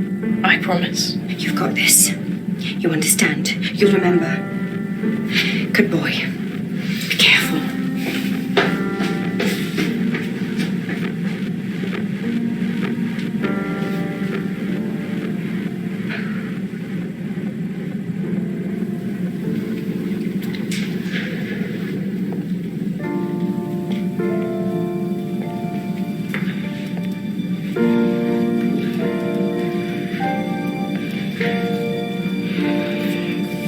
I promise. You've got this. You understand. You'll remember. Good boy. Be careful.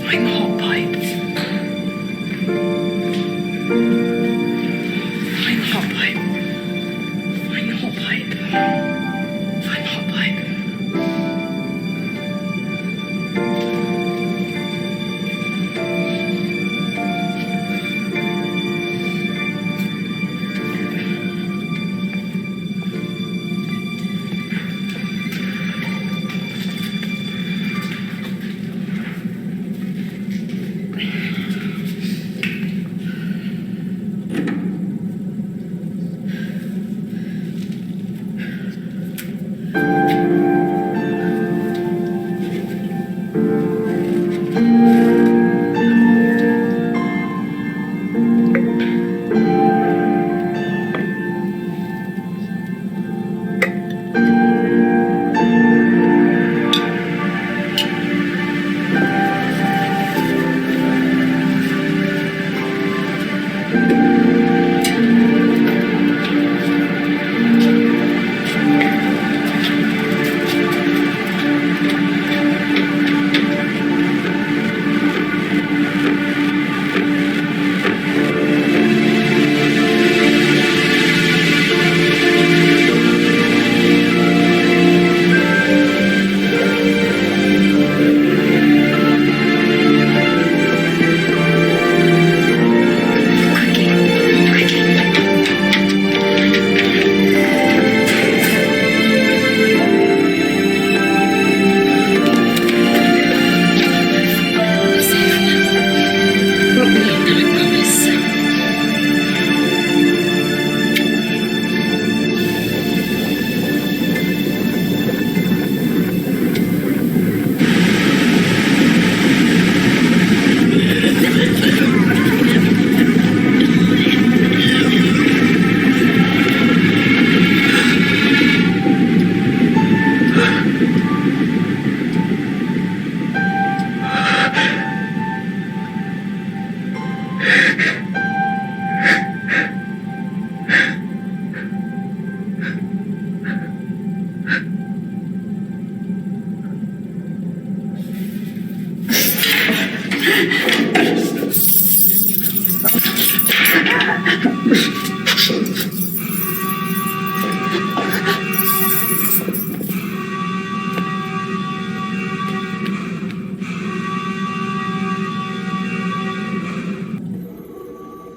I'm hot pipe.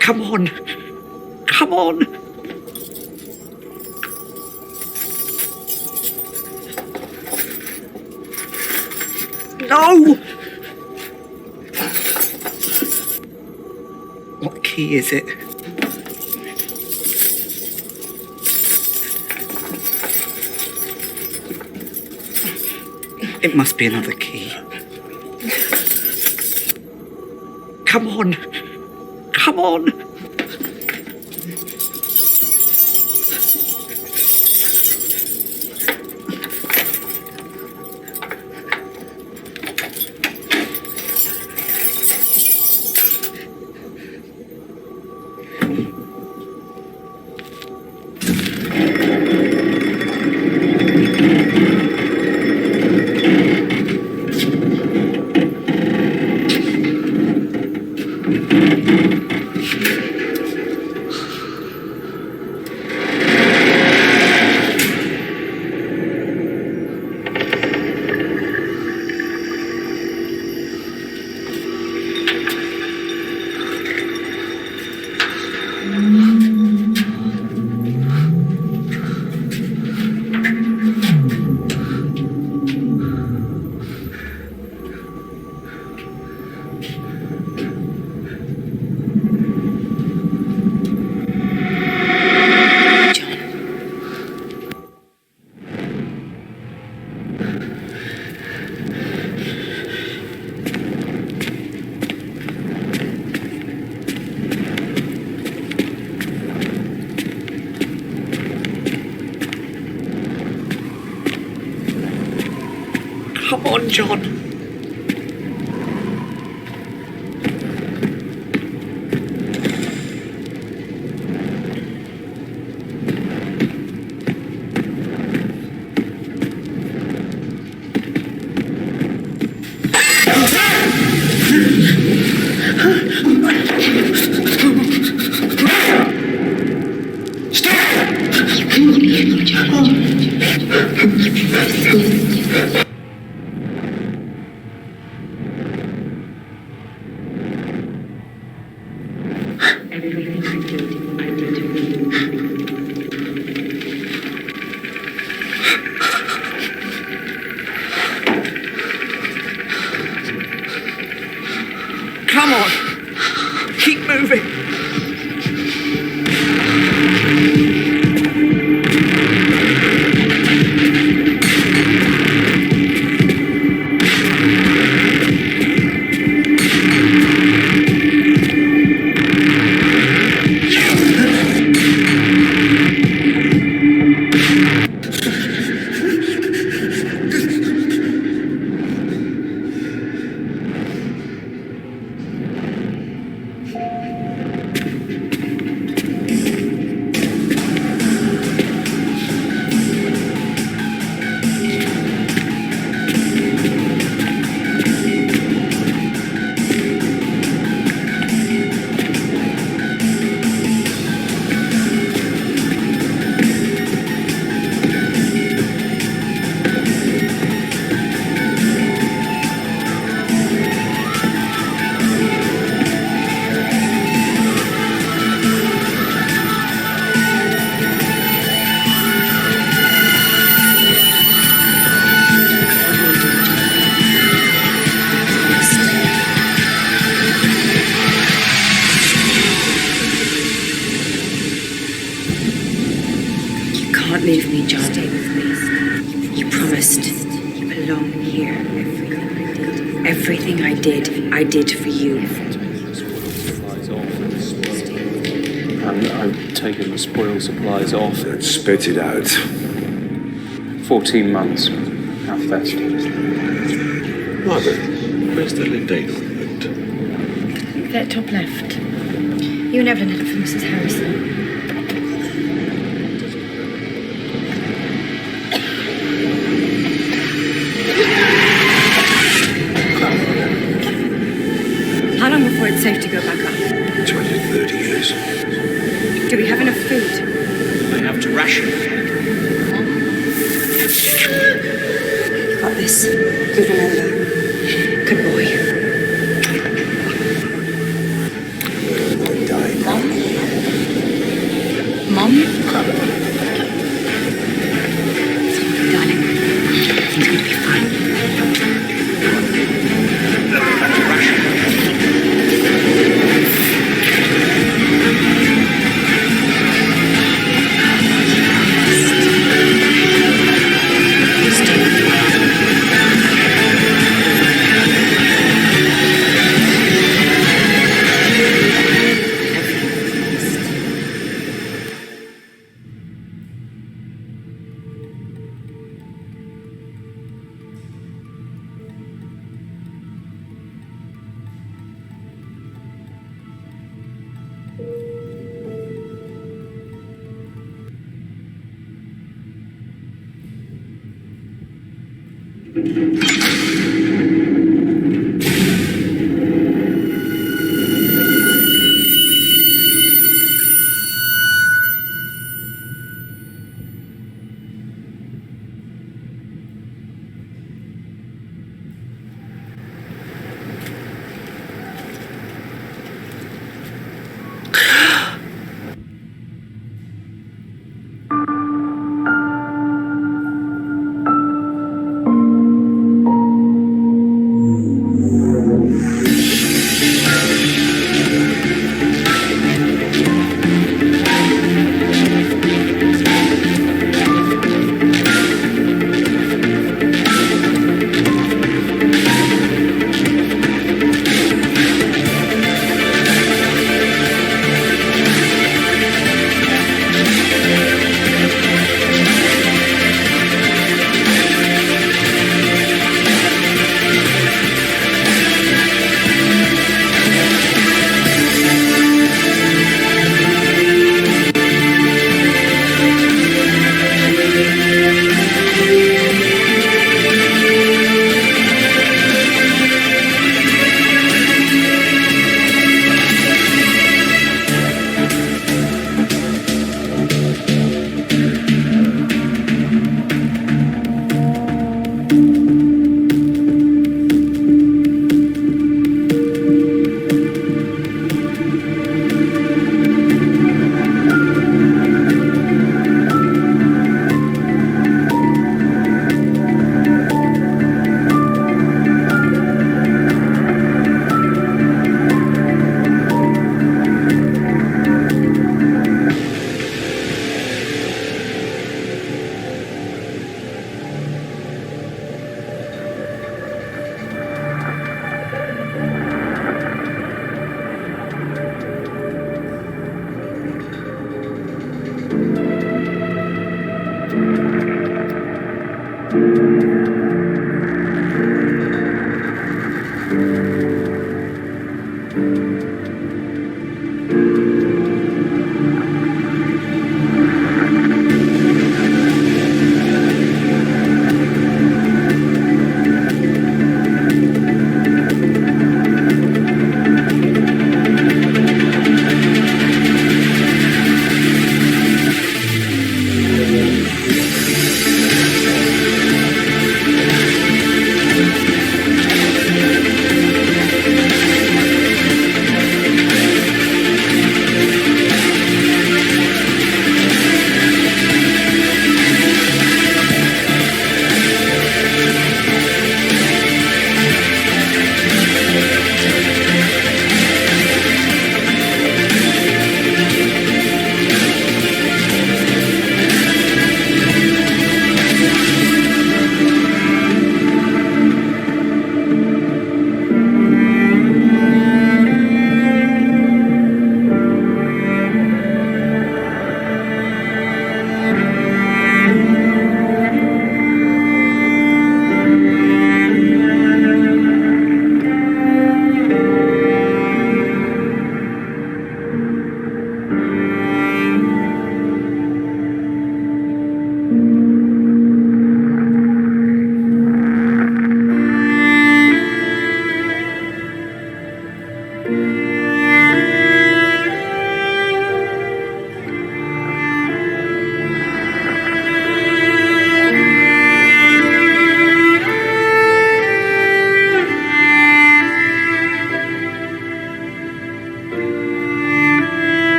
Come on. Come on. No! What key is it? It must be another key. Come on. Come on. Come on, John. Come on. Keep moving. Can't leave me, John. Stay with me. You promised. You belong here. Everything I did for you. And I've taken the spoil supplies off. And spit it out. 14 months at best. Mother, where's the Lindane ornament? That top left. You and Evelyn had it for Mrs. Harrison. it's safe to go back up? 20 to 30 years. Do we have enough food? We may have to ration. You got this. Please remember. Good boy. Mom? Darling, things are going to be fine.